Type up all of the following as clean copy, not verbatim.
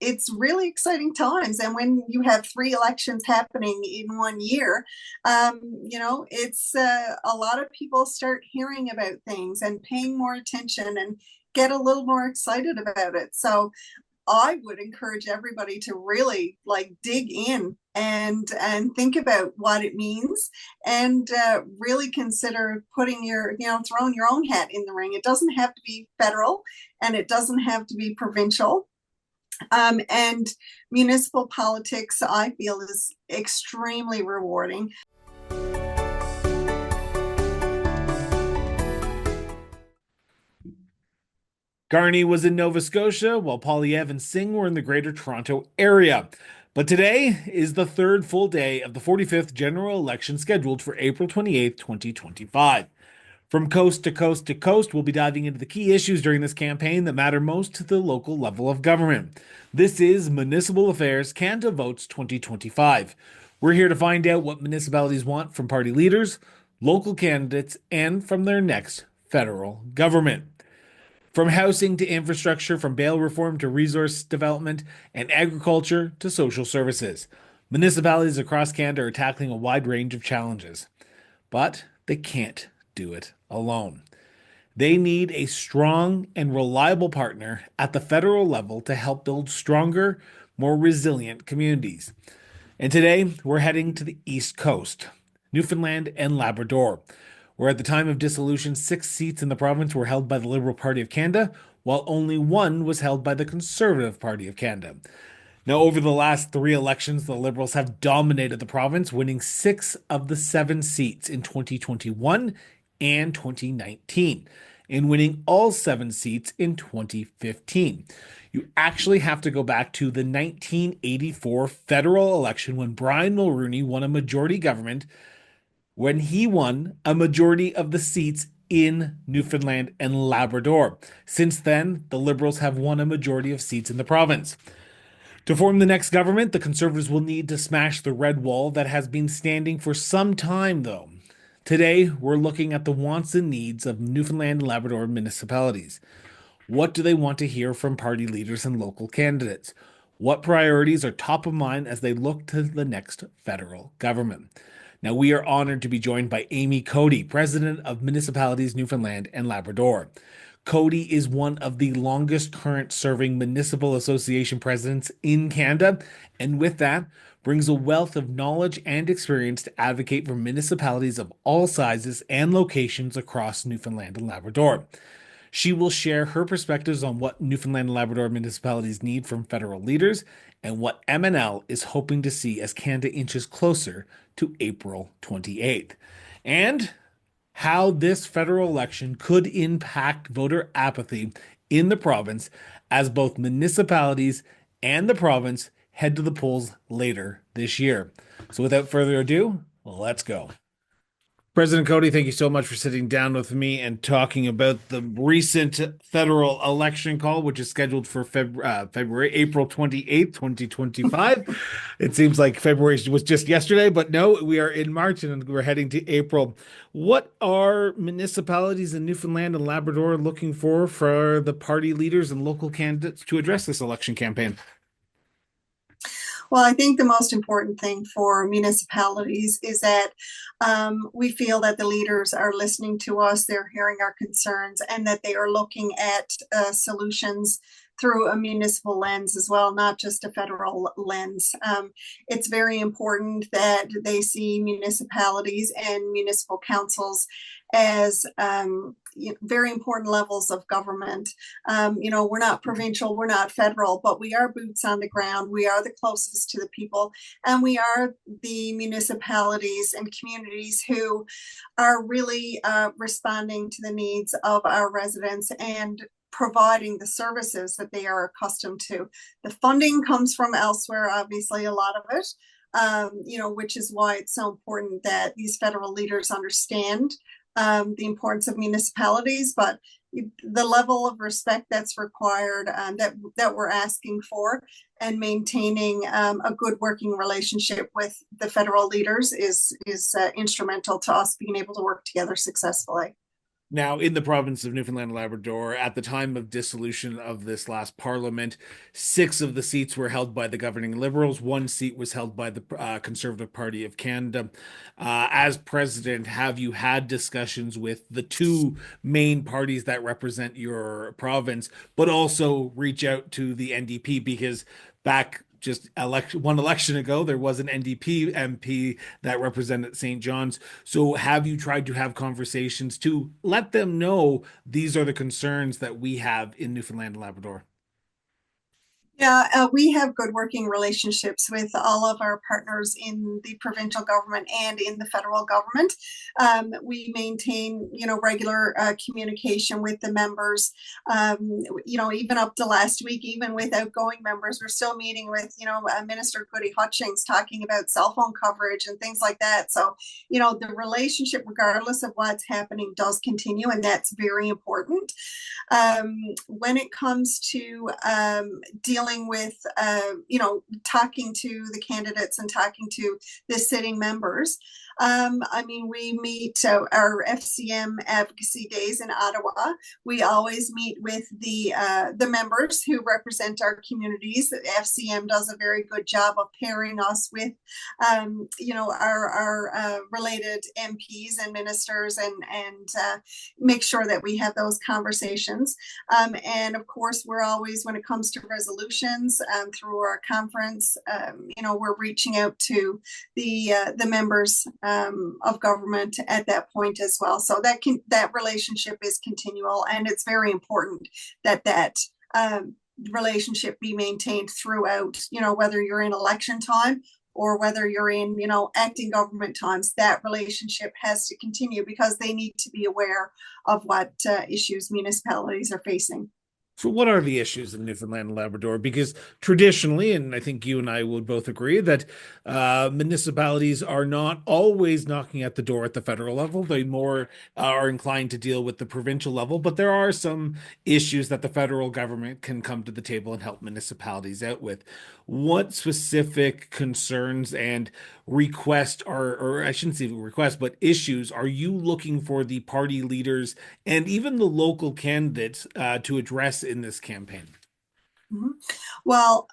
it's really exciting times. And when you have three elections happening in one year, it's a lot of people start hearing about things and paying more attention and get a little more excited about it. So I would encourage everybody to really like dig in and think about what it means, and really consider putting throwing your own hat in the ring. It doesn't have to be federal, and it doesn't have to be provincial. And municipal politics, I feel, is extremely rewarding. Garney was in Nova Scotia, while Polyev and Singh were in the Greater Toronto Area. But today is the third full day of the 45th general election scheduled for April 28th, 2025. From coast to coast to coast, we'll be diving into the key issues during this campaign that matter most to the local level of government. This is Municipal Affairs Canada Votes 2025. We're here to find out what municipalities want from party leaders, local candidates, and from their next federal government. From housing to infrastructure, from bail reform to resource development, and agriculture to social services, municipalities across Canada are tackling a wide range of challenges. But they can't do it alone. They need a strong and reliable partner at the federal level to help build stronger, more resilient communities. And today, we're heading to the East Coast, Newfoundland and Labrador, where at the time of dissolution, 6 seats in the province were held by the Liberal Party of Canada, while only 1 was held by the Conservative Party of Canada. Now, over the last 3 elections, the Liberals have dominated the province, winning 6 of the 7 seats in 2021 and 2019, and winning all 7 seats in 2015. You actually have to go back to the 1984 federal election when Brian Mulroney won a majority government, when he won a majority of the seats in Newfoundland and Labrador. Since then, the Liberals have won a majority of seats in the province. To form the next government, the Conservatives will need to smash the red wall that has been standing for some time, though. Today, we're looking at the wants and needs of Newfoundland and Labrador municipalities. What do they want to hear from party leaders and local candidates? What priorities are top of mind as they look to the next federal government? Now, we are honored to be joined by Amy Coady, President of Municipalities Newfoundland and Labrador. Coady is one of the longest current serving municipal association presidents in Canada, and with that, brings a wealth of knowledge and experience to advocate for municipalities of all sizes and locations across Newfoundland and Labrador. She will share her perspectives on what Newfoundland and Labrador municipalities need from federal leaders and what MNL is hoping to see as Canada inches closer to April 28th, and how this federal election could impact voter apathy in the province as both municipalities and the province head to the polls later this year. So without further ado, let's go. President Coady, thank you so much for sitting down with me and talking about the recent federal election call, which is scheduled for April 28th, 2025. It seems like February was just yesterday, but no, we are in March and we're heading to April. What are municipalities in Newfoundland and Labrador looking for the party leaders and local candidates to address this election campaign? Well, I think the most important thing for municipalities is that we feel that the leaders are listening to us, they're hearing our concerns, and that they are looking at solutions through a municipal lens as well, not just a federal lens. It's very important that they see municipalities and municipal councils as very important levels of government. We're not provincial, we're not federal, but we are boots on the ground. We are the closest to the people, and we are the municipalities and communities who are really responding to the needs of our residents and providing the services that they are accustomed to. The funding comes from elsewhere, obviously, a lot of it, which is why it's so important that these federal leaders understand the importance of municipalities, but the level of respect that's required, that we're asking for, and maintaining a good working relationship with the federal leaders is instrumental to us being able to work together successfully. Now, in the province of Newfoundland and Labrador, at the time of dissolution of this last parliament, six of the seats were held by the governing Liberals. One seat was held by the Conservative Party of Canada. As president, have you had discussions with the two main parties that represent your province, but also reach out to the NDP? Because back just one election ago, there was an NDP MP that represented St. John's. So have you tried to have conversations to let them know these are the concerns that we have in Newfoundland and Labrador? Yeah, we have good working relationships with all of our partners in the provincial government and in the federal government. We maintain, regular communication with the members. Even up to last week, even with outgoing members, we're still meeting with, Minister Coady Hutchings talking about cell phone coverage and things like that. So, the relationship, regardless of what's happening, does continue, and that's very important. When it comes to dealing with, talking to the candidates and talking to the sitting members, we meet our FCM advocacy days in Ottawa. We always meet with the members who represent our communities. The FCM does a very good job of pairing us with, our related MPs and ministers, and make sure that we have those conversations. And of course, we're always, when it comes to resolutions, through our conference, we're reaching out to the members of government at that point as well. So that relationship is continual, and it's very important that relationship be maintained throughout. Whether you're in election time or whether you're in, acting government times, that relationship has to continue because they need to be aware of what issues municipalities are facing. So, what are the issues in Newfoundland and Labrador? Because traditionally, and I think you and I would both agree that municipalities are not always knocking at the door at the federal level. They more are inclined to deal with the provincial level, but there are some issues that the federal government can come to the table and help municipalities out with. What specific concerns and requests or I shouldn't say requests, but issues are you looking for the party leaders and even the local candidates to address in this campaign? Mhm. Well,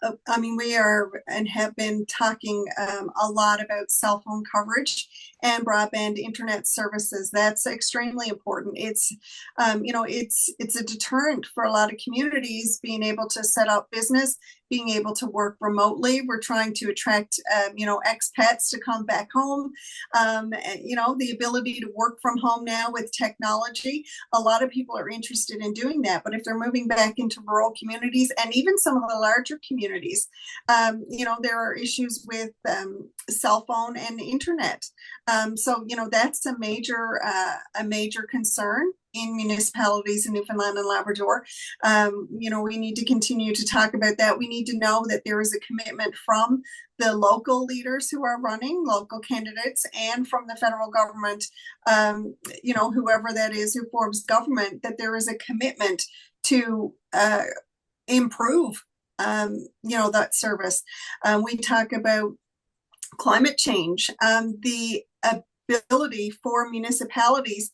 we are and have been talking a lot about cell phone coverage and broadband internet services. That's extremely important. It's a deterrent for a lot of communities being able to set up business, being able to work remotely. We're trying to attract, expats to come back home. The ability to work from home now with technology. A lot of people are interested in doing that, but if they're moving back into rural communities and even some of the larger communities, there are issues with cell phone and internet. That's a major concern in municipalities in Newfoundland and Labrador. We need to continue to talk about that. We need to know that there is a commitment from the local leaders who are running, local candidates, and from the federal government, whoever that is who forms government, that there is a commitment to improve, that service. We talk about climate change, the ability for municipalities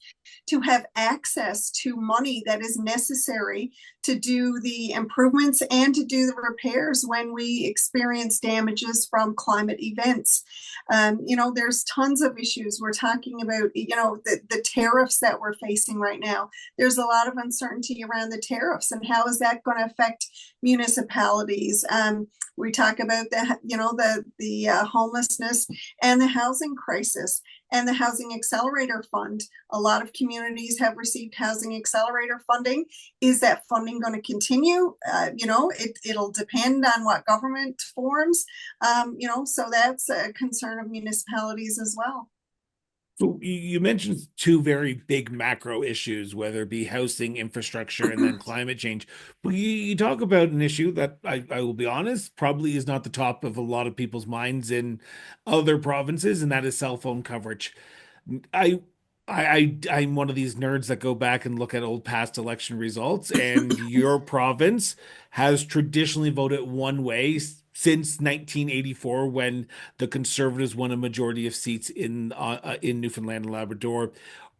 to have access to money that is necessary to do the improvements and to do the repairs when we experience damages from climate events. There's tons of issues. We're talking about, the tariffs that we're facing right now. There's a lot of uncertainty around the tariffs and how is that going to affect municipalities. We talk about the homelessness and the housing crisis and the Housing Accelerator Fund. A lot of communities have received Housing Accelerator funding. Is that funding going to continue? It'll depend on what government forms. So that's a concern of municipalities as well. So you mentioned two very big macro issues, whether it be housing, infrastructure, and then climate change. But you talk about an issue that I will be honest, probably is not the top of a lot of people's minds in other provinces, and that is cell phone coverage. I I'm one of these nerds that go back and look at old past election results, and your province has traditionally voted one way since 1984 when the Conservatives won a majority of seats in Newfoundland and Labrador.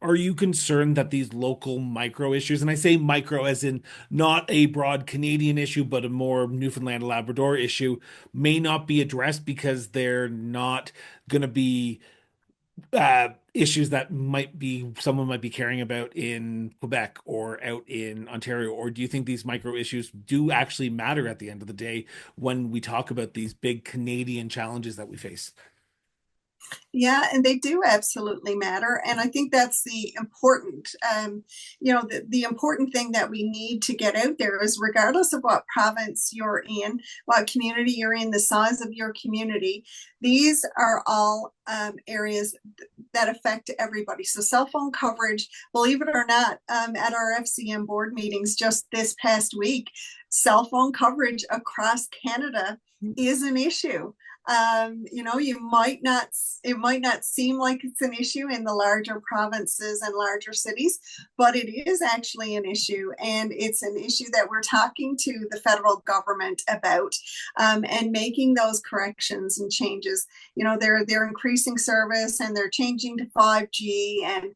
Are you concerned that these local micro issues, and I say micro as in not a broad Canadian issue, but a more Newfoundland and Labrador issue, may not be addressed because they're not going to be issues that might be someone might be caring about in Quebec or out in Ontario? Or do you think these micro issues do actually matter at the end of the day when we talk about these big Canadian challenges that we face? Yeah, and they do absolutely matter. And I think that's the important, the important thing that we need to get out there is regardless of what province you're in, what community you're in, the size of your community, these are all areas that affect everybody. So cell phone coverage, believe it or not, at our FCM board meetings just this past week, cell phone coverage across Canada is an issue. You might not, it might not seem like it's an issue in the larger provinces and larger cities, but it is actually an issue. And it's an issue that we're talking to the federal government about, and making those corrections and changes. They're increasing service and they're changing to 5G. And,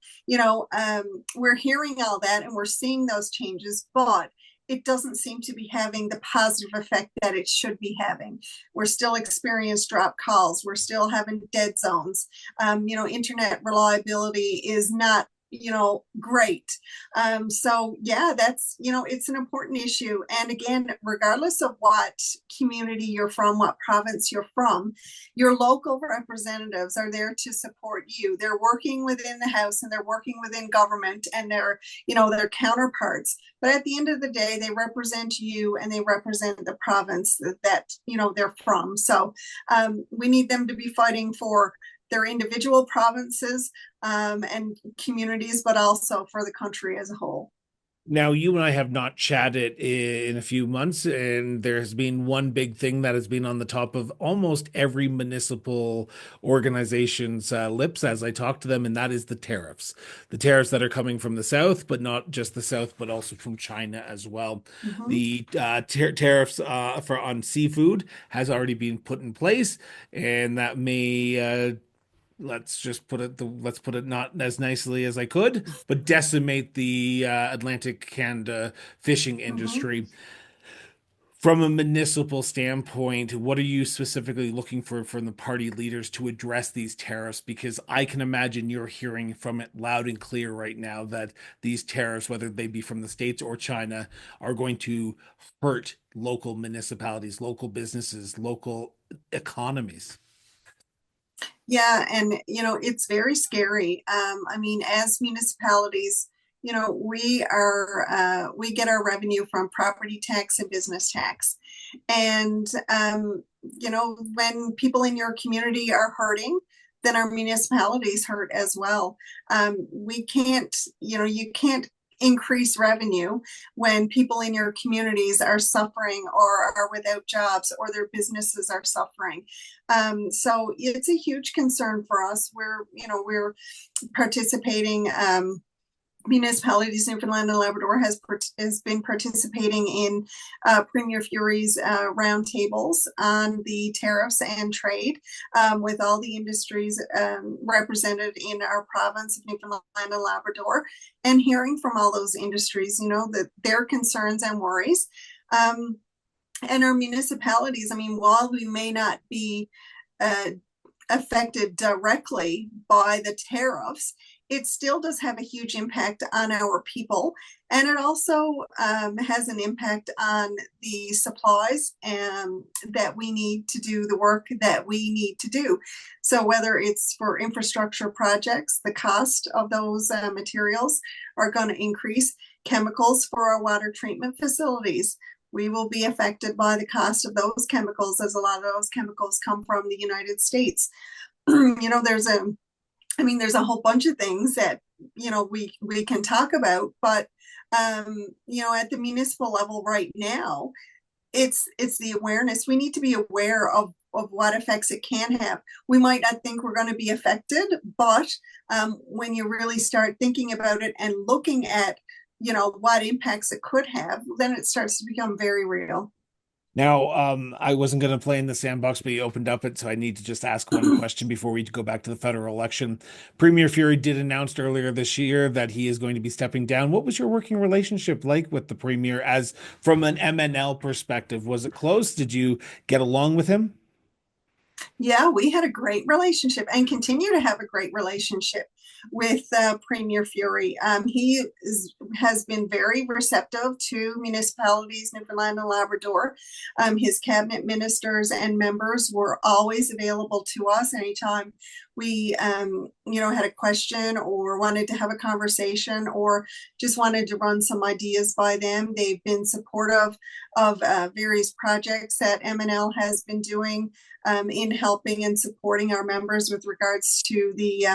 we're hearing all that and we're seeing those changes, but it doesn't seem to be having the positive effect that it should be having. We're still experiencing drop calls. We're still having dead zones. Internet reliability is not, great. So yeah, that's, it's an important issue. And again, regardless of what community you're from, what province you're from, your local representatives are there to support you. They're working within the House and they're working within government and they're, their counterparts. But at the end of the day, they represent you and they represent the province that they're from. So we need them to be fighting for their individual provinces and communities, but also for the country as a whole. Now, you and I have not chatted in a few months, and there has been one big thing that has been on the top of almost every municipal organization's lips as I talk to them, and that is the tariffs. The tariffs that are coming from the South, but not just the South, but also from China as well. Mm-hmm. The tariffs for on seafood has already been put in place, and that may let's put it not as nicely as I could, but decimate the Atlantic Canada fishing Mm-hmm. industry. From a municipal standpoint, what are you specifically looking for from the party leaders to address these tariffs? Because I can imagine you're hearing from it loud and clear right now that these tariffs, whether they be from the States or China, are going to hurt local municipalities, local businesses, local economies. Yeah, and it's very scary. As municipalities, we get our revenue from property tax and business tax, and when people in your community are hurting, then our municipalities hurt as well. We can't, you can't increase revenue when people in your communities are suffering or are without jobs or their businesses are suffering. So it's a huge concern for us. We're participating. Municipalities, Newfoundland and Labrador has been participating in Premier Fury's roundtables on the tariffs and trade with all the industries represented in our province of Newfoundland and Labrador, and hearing from all those industries, that their concerns and worries. And our municipalities, while we may not be affected directly by the tariffs, it still does have a huge impact on our people. And it also has an impact on the supplies that we need to do the work that we need to do. So whether it's for infrastructure projects, the cost of those materials are going to increase. Chemicals for our water treatment facilities, we will be affected by the cost of those chemicals, as a lot of those chemicals come from the United States. There's a whole bunch of things that we can talk about, but at the municipal level right now, it's the awareness. We need to be aware of what effects it can have. We might not think we're going to be affected, but when you really start thinking about it and looking at what impacts it could have, then it starts to become very real. Now, I wasn't going to play in the sandbox, but you opened up it, so I need to just ask one question before we go back to the federal election. Premier Fury did announce earlier this year that he is going to be stepping down. What was your working relationship like with the premier, as from an MNL perspective? Was it close? Did you get along with him? Yeah, we had a great relationship and continue to have a great relationship with Premier Fury. Has been very receptive to municipalities, Newfoundland and Labrador. His cabinet ministers and members were always available to us anytime we, had a question or wanted to have a conversation or just wanted to run some ideas by them. They've been supportive of various projects that MNL has been doing in helping and supporting our members with regards to the,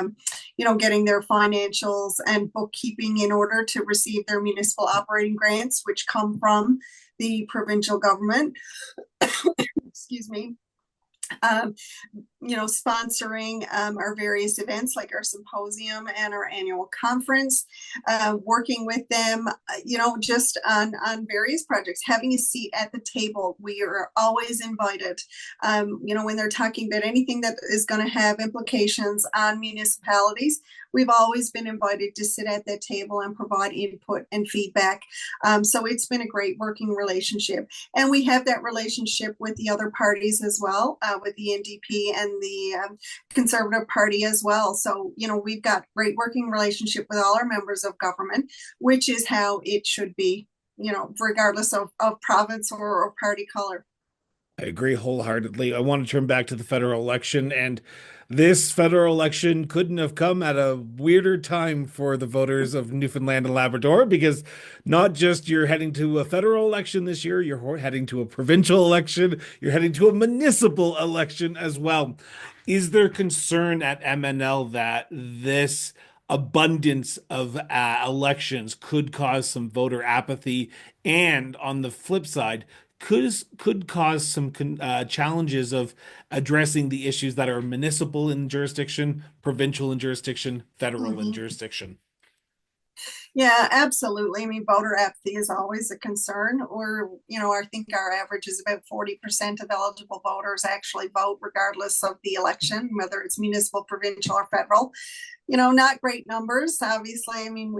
getting their financials and bookkeeping in order to receive their municipal operating grants, which come from the provincial government. Excuse me. Um, sponsoring our various events like our symposium and our annual conference, working with them, just on various projects, having a seat at the table. We are always invited, when they're talking about anything that is going to have implications on municipalities. We've always been invited to sit at that table and provide input and feedback. So it's been a great working relationship. And we have that relationship with the other parties as well, with the NDP and the Conservative Party as well. So, we've got great working relationship with all our members of government, which is how it should be, regardless of province or party color. I agree wholeheartedly. I want to turn back to the federal election, and this federal election couldn't have come at a weirder time for the voters of Newfoundland and Labrador, because not just you're heading to a federal election this year, you're heading to a provincial election, you're heading to a municipal election as well. Is there concern at MNL that this abundance of elections could cause some voter apathy, and on the flip side, could cause some challenges of addressing the issues that are municipal in jurisdiction, provincial in jurisdiction, federal in Mm-hmm. jurisdiction? Yeah, absolutely. I mean, voter apathy is always a concern. I think our average is about 40% of eligible voters actually vote regardless of the election, whether it's municipal, provincial, or federal. Not great numbers, obviously. I mean,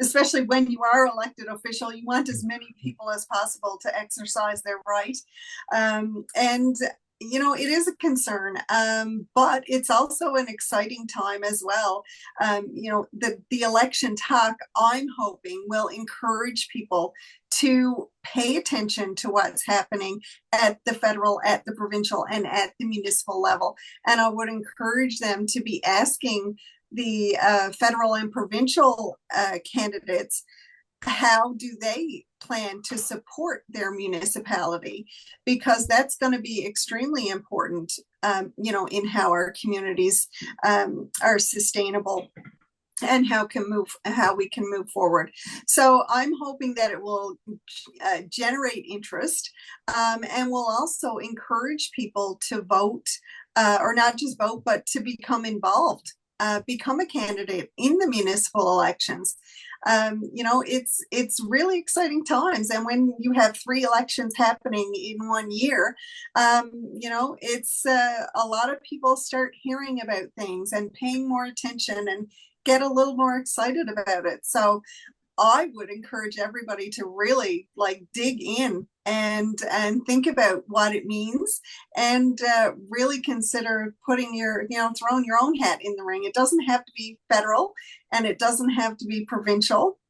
especially when you are elected official, you want as many people as possible to exercise their right. And it is a concern, but it's also an exciting time as well. The election talk, I'm hoping, will encourage people to pay attention to what's happening at the federal, at the provincial, and at the municipal level. And I would encourage them to be asking the federal and provincial candidates, how do they plan to support their municipality? Because that's going to be extremely important, in how our communities are sustainable and how we can move forward. So I'm hoping that it will generate interest, and will also encourage people to vote, or not just vote, but to become involved, become a candidate in the municipal elections. It's really exciting times, and when you have 3 elections happening in one year, it's a lot of people start hearing about things and paying more attention and get a little more excited about it. So I would encourage everybody to really dig in and think about what it means, and really consider putting throwing your own hat in the ring. It doesn't have to be federal, and it doesn't have to be provincial.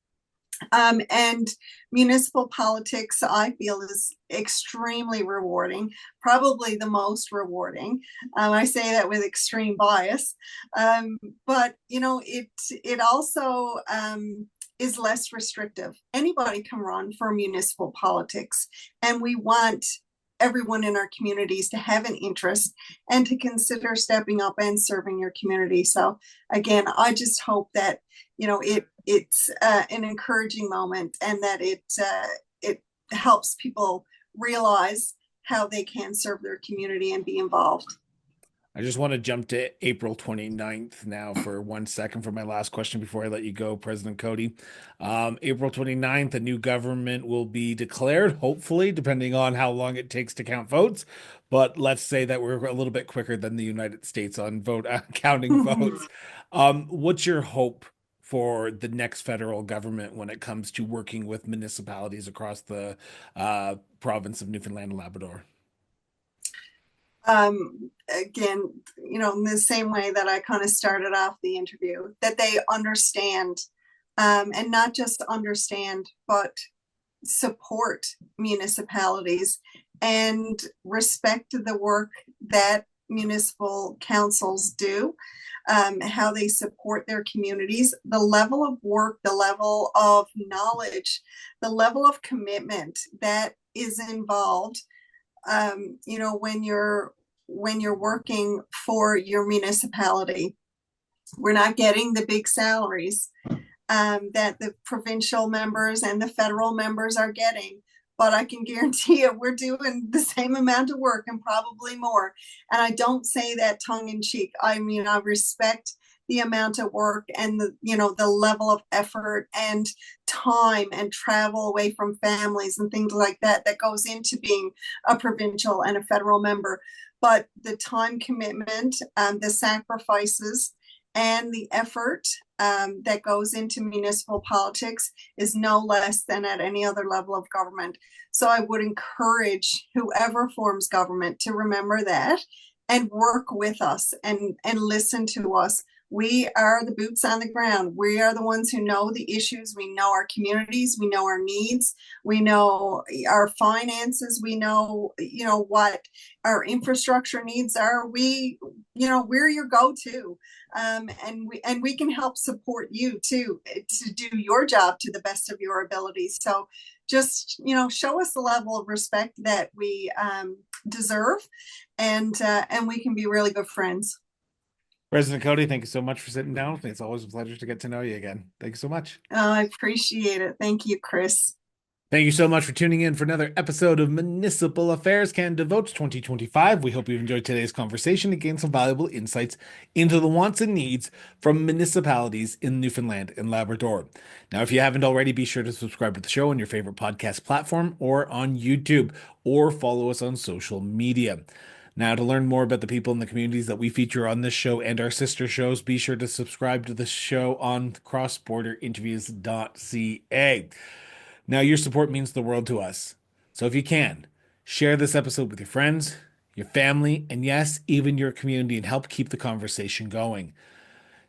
And municipal politics, I feel, is extremely rewarding, probably the most rewarding. I say that with extreme bias, but it also is less restrictive. Anybody can run for municipal politics, and we want everyone in our communities to have an interest and to consider stepping up and serving your community. So again, I just hope that it's an encouraging moment, and that it helps people realize how they can serve their community and be involved. I just want to jump to April 29th now for 1 second for my last question before I let you go, President Coady. April 29th, a new government will be declared, hopefully, depending on how long it takes to count votes. But let's say that we're a little bit quicker than the United States on vote counting votes. What's your hope for the next federal government when it comes to working with municipalities across the province of Newfoundland and Labrador? Again, in the same way that I kind of started off the interview, that they understand, and not just understand, but support municipalities and respect the work that municipal councils do, how they support their communities, the level of work, the level of knowledge, the level of commitment that is involved. When you're working for your municipality, we're not getting the big salaries that the provincial members and the federal members are getting. But I can guarantee you we're doing the same amount of work and probably more. And I don't say that tongue in cheek. I mean, I respect the amount of work and the level of effort and time and travel away from families and things like that that goes into being a provincial and a federal member. But the time commitment, the sacrifices, and the effort that goes into municipal politics is no less than at any other level of government. So I would encourage whoever forms government to remember that and work with us and listen to us. We are the boots on the ground. We are the ones who know the issues. We know our communities. We know our needs. We know our finances. We know, what our infrastructure needs are. We're your go-to. And we can help support you too to do your job to the best of your abilities. So just, show us the level of respect that we deserve, and we can be really good friends. President Coady, thank you so much for sitting down with me. It's always a pleasure to get to know you again. Thank you so much. Oh, I appreciate it. Thank you, Chris. Thank you so much for tuning in for another episode of Municipal Affairs Canada Votes 2025. We hope you've enjoyed today's conversation and gained some valuable insights into the wants and needs from municipalities in Newfoundland and Labrador. Now, if you haven't already, be sure to subscribe to the show on your favorite podcast platform or on YouTube, or follow us on social media. Now, to learn more about the people in the communities that we feature on this show and our sister shows, be sure to subscribe to the show on crossborderinterviews.ca. Now, your support means the world to us. So if you can, share this episode with your friends, your family, and yes, even your community, and help keep the conversation going.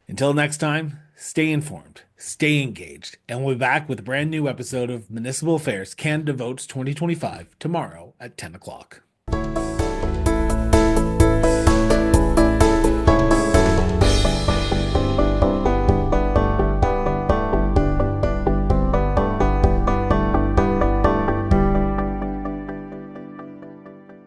Until next time, stay informed, stay engaged, and we'll be back with a brand new episode of Municipal Affairs Canada Votes 2025 tomorrow at 10 o'clock.